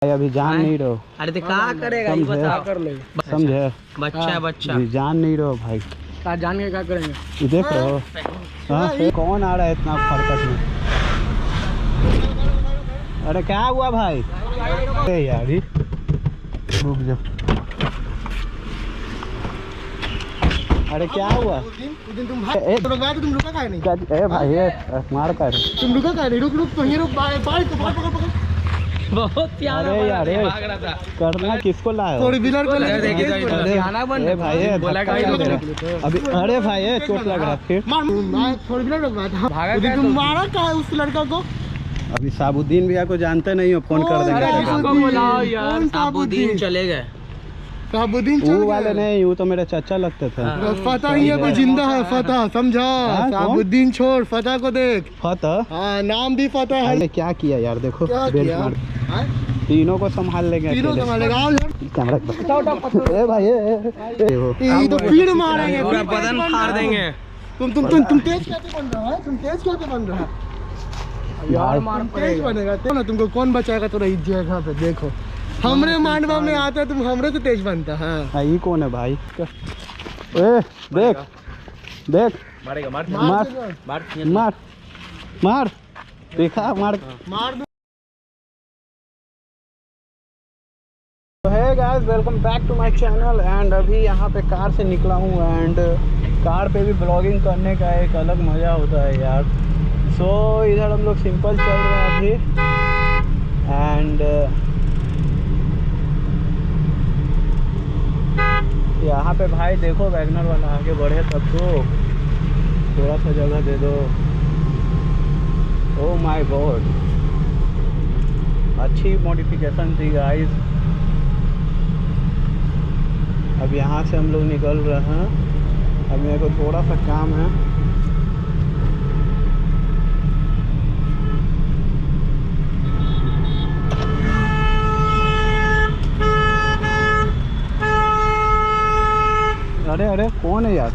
अभी जान नहीं रहो। अरे तो क्या करेगा ये बता कर ले। समझे बच्चा है बच्चा। जान नहीं रहो भाई। क्या जान के क्या करेंगे? ये देख रहे हो। हाँ कौन आ रहा है इतना फरकट में? अरे क्या हुआ भाई? अरे यार रुक जा। अरे क्या हुआ? उस दिन तुम रुका काहे नहीं? ए भाई मार कर। तुम रुका काहे नहीं? रुक तो ये रुक बाइक को पकड़। बहुत प्यारा यार भाग रहा था। करना किसको लाए हो? थोड़ी व्हीलर को अरे भाई अभी अरे भाई चोट लग रहा फिर फोर व्हीलर लगवा था। तुम मारा क्या है उस लड़का को? अभी साबुद्दीन भैया को जानते नहीं हो, फोन कर देंगे। बुलाओ यार। साबुद्दीन चले गए। साबुद्दीन वो वाले नहीं, वो तो मेरे चाचा लगते थे। फतह ये कोई जिंदा है। फतह समझा? साबुद्दीन छोड़, फतह को देख। फतह? हाँ नाम भी फतह है। क्या किया यार? देखो तीनों को संभाल लेंगे। तीनों संभालेगा। ए भाई ये तो पीड़ मारेंगे, पूरा बदन फाड़ देंगे। तुम तेज कैसे बन रहा है? तुम तेज कैसे बन रहा है यार? मार तेज बनेगा तो ना, तुमको कौन बचाएगा? थोड़ा इस जगह पे देखो, हमरे मांडवा में आता है, तुम हमरे से तेज बनता है। ये कौन है भाई? ए देख देख मारेगा। मार मार मार देखा मार मार। Hey guys, welcome back to my channel. And अभी यहाँ पे कार से निकला हूँ एंड कार पे भी ब्लॉगिंग करने का एक अलग मज़ा होता है यार। सो इधर हम लोग सिंपल चल रहे हैं अभी एंड यहाँ पे भाई देखो वैगनर वाला आगे बढ़े तब तो थोड़ा सा जगह दे दो। ओह माय गॉड, अच्छी मॉडिफिकेशन थी गाइस। अब यहाँ से हम लोग निकल रहे हैं। अब मेरे को थोड़ा सा काम है। अरे अरे कौन है यार?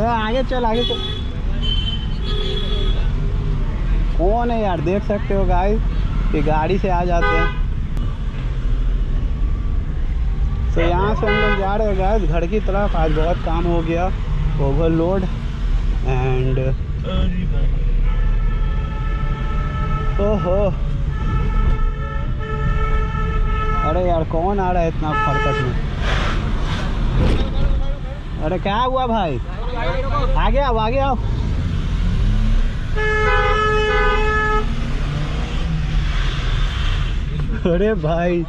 आगे चल आगे चल। कौन है यार? देख सकते हो गाइस कि गाड़ी से आ जाते हैं। तो यहाँ से हम लोग जा रहे हैं गाइस घर की तरफ। आज बहुत काम हो गया, ओवरलोड एंड ओहो। अरे यार कौन आ रहा है इतना फरकट में? अरे क्या हुआ भाई? आगे आओ आगे आओ। अरे भाई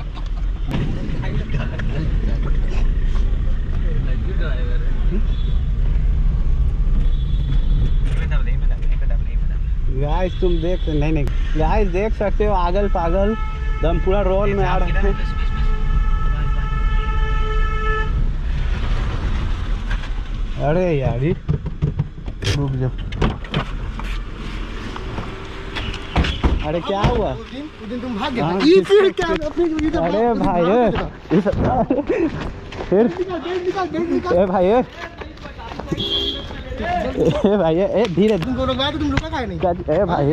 गाइस तुम देख नहीं गाइस देख सकते हो आगल पागल दम पूरा रोल में आ रहे हैं। अरे यार रुक जा। अरे क्या हुआ? उस दिन तुम भाग गए। ये फिर क्या? अरे भाई फिर ए भाई ए भाई धीरे। तुमको रुका तो तुम रुका काहे नहीं? ए भाई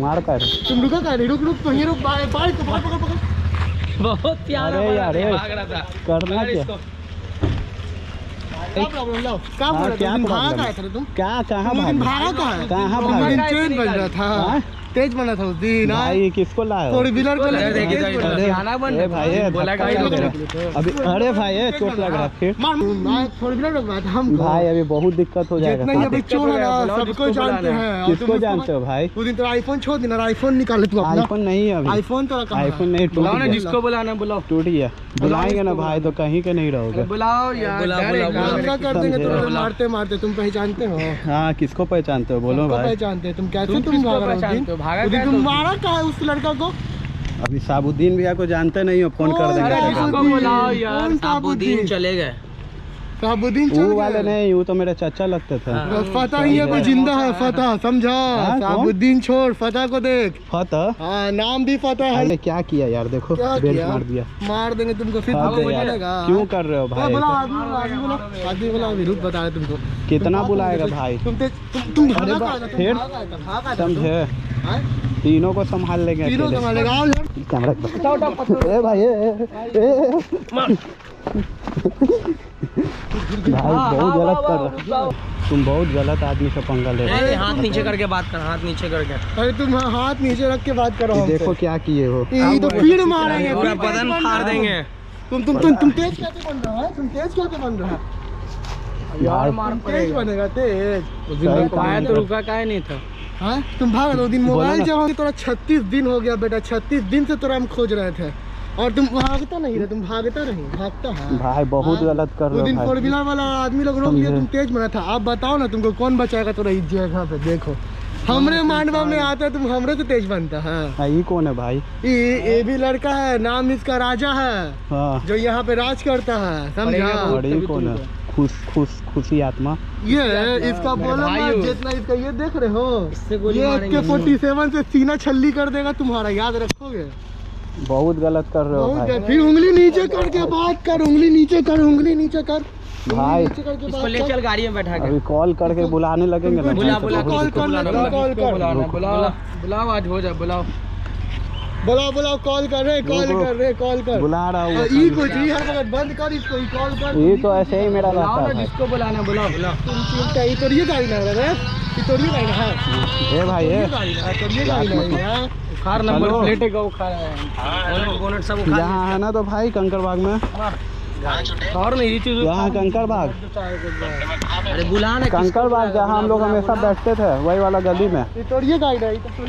मार कर। तुम रुका काहे नहीं? रुक तो ये रुक बाइक को पकड़। बहुत प्यारा भाग रहा था। करना क्या? क्या प्रॉब्लम लाओ? क्या बोल रहे थे? भागा काहे थे तुम? क्या कहाँ भागा? भागा कहाँ? कहाँ भागा? ट्रेन बन रहा था, तेज बना था उस दिन। भाई किसको लाया? फोर व्हीलर को ए भाई अभी अरे भाई चोट लग रहा फिर फोर व्हीलर लगवा था। भाई अभी बहुत दिक्कत हो जाएगा। अभी चोर है ना, सबको जानते हैं। किसको जानते हो भाई? उस दिन तो आईफोन छोड़ देना, आईफोन निकाले तू अपना। आईफोन नहीं है अभी। आईफोन तो आईफोन नहीं, बुलाओ ना, जिसको बुलाना बुलाओ। टूट गया। बुलाएंगे ना भाई तो कहीं के नहीं रहोगे। बुलाओ यार, क्या कर देंगे तुम? मारते मारते तुम पहचानते हो? हाँ किसको पहचानते हो बोलो भाई? पहचानते तुम कैसे? तुम भागा तुम मारा क्या है उस लड़का को? अभी साबुद्दीन भैया को जानते नहीं हो, फोन कर देंगे। बुलाओ यार। साबुद्दीन चले गए। शहाबुद्दीन वो चल वाले गया। नहीं, वो तो मेरे चाचा लगते थे। फतह ही है, कोई जिंदा है फतह, समझा? हाँ, शहाबुद्दीन छोड़, फतह को देख। फतह हाँ, नाम भी फतह है। अरे क्या किया यार, देखो क्या बेल्ट किया? मार दिया। मार देंगे तुमको, फिर हाँ, तुमको यार, बोलेगा। क्यों कर रहे हो भाई? बोला आदमी बोला अभी रुक बता रहे तुमको। कितना बुलाएगा भाई? तुम अरे भागा बा- था, तुम फिर? भागा था, भागा था तुम। समझे? हाँ? तीनों को संभाल लेंगे तीनों अकेले। संभालेगा। आओ यार। कैमरा ए भाई भाई बहुत गलत कर रहे हो। तुम बहुत गलत आदमी से पंगा ले रहे हो। हाथ नीचे करके बात कर, हाथ नीचे करके। अरे तुम हाथ नीचे रख के बात करो हमसे। देखो क्या किए हो। ये तो फिर मारेंगे, पूरा फिर बदन तेज फाड़ बन रहा देंगे। है। तुम तेज कैसे बन रहा है? तुम तेज कैसे बन रहा है? यार तुम तेज बनेगा तेज। उस दिन मेरे को आया तो रुका काहे नहीं था? हाँ, तुम भागा 2 दिन। बोला मोबाइल ना। जब होगी तोरा 36 दिन हो गया बेटा, 36 दिन से तोरा हम खोज रहे थे और तुम भागता नहीं रहे, तुम भागता नहीं, भागता है। भाई बहुत हाँ? गलत कर वो रहे दिन हो 4 भाई। व्हीलर वाला आदमी लोग रोक दिया, समझे। तुम तेज बना था। आप बताओ ना, तुमको कौन बचाएगा तोरा इस जगह पे? देखो हमरे मांडवा में आता है, तुम हमरे से तेज बनता है। हाँ, ये कौन है भाई? ये भी लड़का है, नाम इसका राजा है, हाँ, जो यहाँ पे राज करता है, समझा? और ये कौन है? खुशी आत्मा। ये इसका बोलो मत, जितना इसका ये देख रहे हो, इससे गोली ये मारेंगे। AK-47 से सीना छल्ली कर देगा तुम्हारा, याद रखोगे? बहुत गलत कर रहे हो भाई। फिर उंगली नीचे करके बात कर, उंगली नीचे कर, उंगली नीचे कर, भाई, नीचे करके इसको बात ले कर। चल गाड़ी में बैठा के। अभी कॉल करके बुलाने लगेंगे ना। बुला भाई, तो बुला बहुत कॉल दिक्कत कर होगा। ले, कॉल कर, बुलाओ, आज हो जा, बुलाओ। बुलाओ, कॉल कर रहे, कॉल रुको। कर रहे, कॉल कर। बुला रहा हूँ। ई कुछ ही हर वक्त बंद कर इसको, कॉल कर। ये तो ऐसे ही मेरा बुलाओ रहता ना, है। जिसको बुलाना बुलाओ, बुलाओ। तुम चिंता, ये तो ये गाड़ी लग रहा है, ये तो ये गाड़ी है, ए भाई ये ए, गाड़ी है, तो ये गाड़ी लग रही है। Car number hello. प्लेट का उखाड़ है, बोनट सब उखाड़। यहाँ है ना तो भाई कंकड़बाग में। और नहीं ये चीज यहाँ कंकड़बाग, अरे बुला ना, कंकड़बाग जहाँ हम लोग हमेशा बैठते थे, वही वाला गली में। ये तो ये गाड़ी है, ये तो ये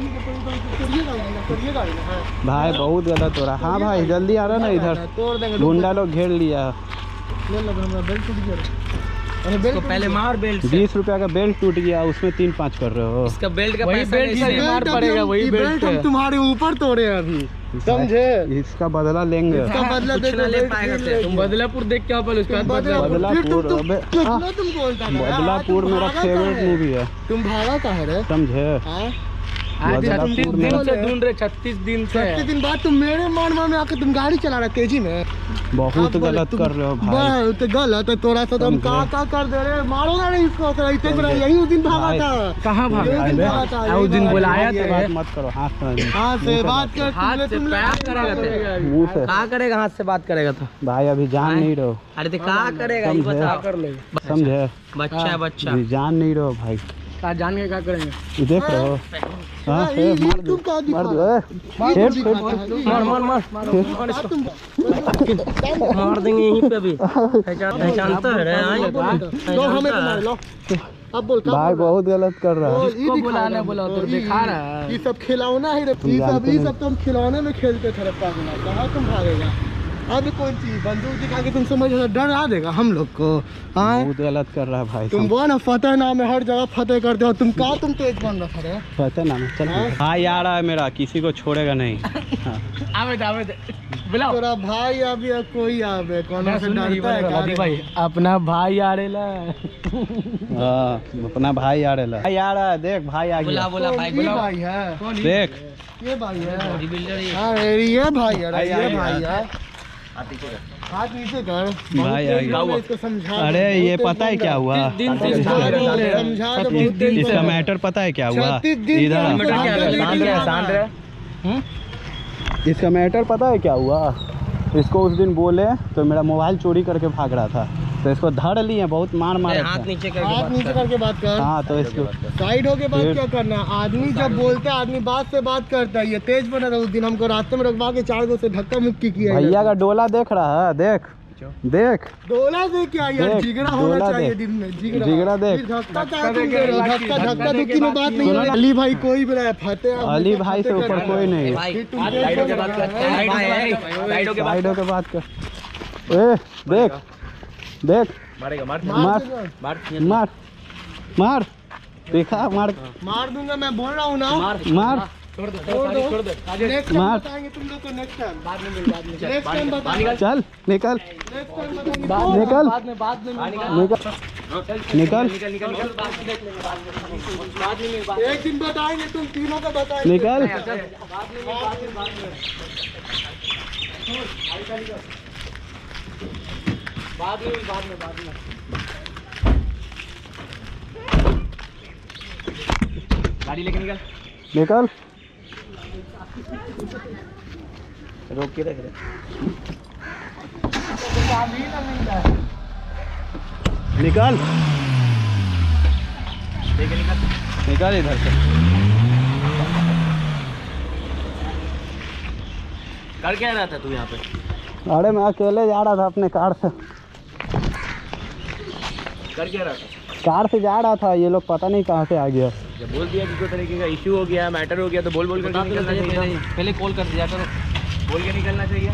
गाड़ी है, तो ये गाड़ी है। भाई बहुत गलत हो रहा है। हाँ भाई जल्दी आ रहा ना इधर, तोड़ देंगे। गुंडा लोग घेर लिया। ले लगा हमरा बेल्ट टूट गया। अरे इसको बेल्ट पहले मार बेल्ट से। 20 रुपया का बेल्ट टूट गया, उसमें 3-5 कर रहे हो। इसका बेल्ट का वही पैसा बेल्ट नहीं से है। मार पड़ेगा, वही बेल्ट हम है। तुम्हारे ऊपर तोड़े हैं अभी, समझे? इसका बदला लेंगे। इसका बदला कुछ दे ना दो, ले बेल्ट पाएगा छीन ते। लेंगे। तुम बदलापुर देख के आओ पहले, उसके बाद बदलापुर, बदलापुर, फिर तुम अबे, कितना हाँ। तुम बोलता था यार? बदलापुर तुम मेरा भागा फेवरेट कहाँ है? मूवी है, तुम भागा कहाँ है रे? समझे? हाँ? आज बदलापुर 36 में दिन से ढूंढ रहे, 36 दिन से। 36 दिन बाद तुम मेरे मानवा में आके तुम गाड़ी चला रहे तेजी में। बहुत आप बोले, गलत तुम कर रहे हो भाई। बहुत गलत है, थोड़ा सा तुम समझे? का कर दे रहे, मारोगा नहीं इसको, तो इतने बड़ा यही उस दिन भागा भाई। था। कहाँ भागा? यही उस दिन भागा था, उस दिन यही बुलाया ये थे। बात मत करो, हाथ में। हाथ से बात कर, हाथ से तुम पैर करेगा ते। मुंह से। कहाँ करेगा हाथ से बात करेगा तो? भाई अभी जान नहीं रहो, अरे तो कहाँ करेगा ये समझे? बता। कर ले। समझे? बच्चा है बच्चा। अभी जान नहीं रहो भाई। कहाँ जान के क्या करेंगे? ये देख रहे हो? हाँ, ये मार तुम का मार दिखा दो। रहे? शेर मार मार मार मार देंगे यहीं पे भी। पहचानता है रे, हाँ? लो हमें तो मार लो। अब बोल का भाई बहुत गलत कर रहा है। इसको बुलाने बोला तो दिखा रहा है। ये सब खिलौना है रे, ये सब तो हम खिलौने में खेलते थे रे पागल। कहाँ तुम भागेगा? अब कौन चीज बंदूक दिखा के तुम समझ डर आ देगा हम लोग को? हाँ, बहुत गलत कर रहा है भाई। तुम वो ना फतेह नाम है, हर जगह फतेह करते हो तुम। का तुम तेज बन रहा था रे? पता ना चल। हाँ यार है मेरा, किसी को छोड़ेगा नहीं। हाँ। आवे बुलाओ। तेरा भाई अभी कोई आवे कौन से सुन नहीं डरता है बोल रहा का रे? भाई, अपना भाई आ रेला। हाँ, अपना भाई आ रहा है। भाई आ रहा है, देख भाई आ बुला गया। बुला भाई ये बुला। भाई है, देख ये भाई है। बॉडी बिल्डर ये। हाँ ये भाई है, भाई ये आ गया। भाई है। हाथ नीचे कर। भाई आ गया। इसको समझा। अरे ये पता है क्या हुआ? दिन से समझा दो, समझा दो, बहुत दिन इसका से। मैटर पता है क्या हुआ? 36 दिन इधर आ। से क्या है? शांत रहे, शांत रहे। इसका मैटर पता है क्या हुआ? इसको उस दिन बोले तो मेरा मोबाइल चोरी करके भाग रहा था, तो इसको धर लिए, बहुत मार मारे हाथ थे। नीचे करके हाथ बात नीचे कर। करके बात कर। हाँ तो इसको साइड होके बात फिर- क्या करना है? आदमी जब बोलता है, आदमी बात से बात करता है। ये तेज बना था उस दिन, हमको रास्ते में रखवा के 4 से धक्का मुक्की किया। भैया का डोला देख रहा है, देख देख डोला से क्या यार, देख, जिगरा होना डोला चाहिए देख। दिन में। जिगरा जिगरा देख। फिर धक्का क्या तुम दे रहे हो? धक्का दुक्की में बात नहीं है। अली भाई कोई भी रहा, फतेह अली भाई से ऊपर कोई नहीं है। भाई फिर तुम तेज बन रहा है। साइड होके बात कर। ए देख देख, मारेगा, मार। मार मार मार, देखा मार मार दूंगा, मैं बोल रहा हूँ ना। मार। छोड़ दो छोड़ दो नेक्स्ट टाइम मार। बताएंगे तुम लोग को नेक्स्ट टाइम बाद में नेक्स्ट टाइम बताएंगे चल निकल नेक्स्ट टाइम बताएंगे निकल बाद में निकल एक दिन बताएंगे तुम तीनों को बताएंगे निकल गाड़ी लेके निकल। निकल रोक के रख रहे। निकल लेके निकल। निकल इधर से। कर क्या रहा था तू यहाँ पे? अरे मैं अकेले जा रहा था अपने कार से। कर क्या रहा था? कार से जा रहा था, ये लोग पता नहीं कहाँ से आ गया। जब बोल दिया कि कोई तरीके का इशू हो गया, मैटर हो गया, तो बोल कर निकलना चाहिए। पहले कॉल कर दिया करो। बोल के निकलना चाहिए।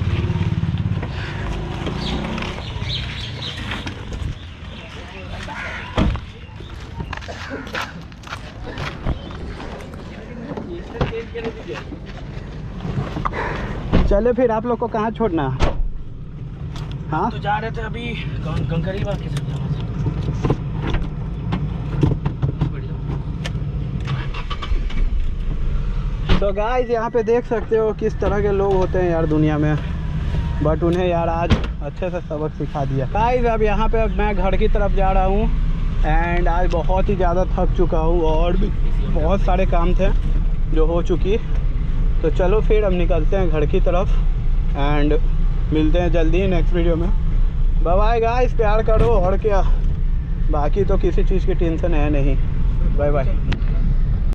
चले फिर आप लोग को कहाँ छोड़ना? हाँ तो जा रहे थे अभी कंकरी बाग के साथ। तो गाइस यहाँ पे देख सकते हो किस तरह के लोग होते हैं यार दुनिया में, बट उन्हें यार आज अच्छे से सबक सिखा दिया। गाइस अब यहाँ पे मैं घर की तरफ जा रहा हूँ एंड आज बहुत ही ज़्यादा थक चुका हूँ और भी बहुत सारे काम थे जो हो चुकी। तो चलो फिर हम निकलते हैं घर की तरफ एंड मिलते हैं जल्दी ही नेक्स्ट वीडियो में। बाय बाय गाइस, प्यार करो और क्या, बाकी तो किसी चीज़ की टेंशन है नहीं। Bye bye.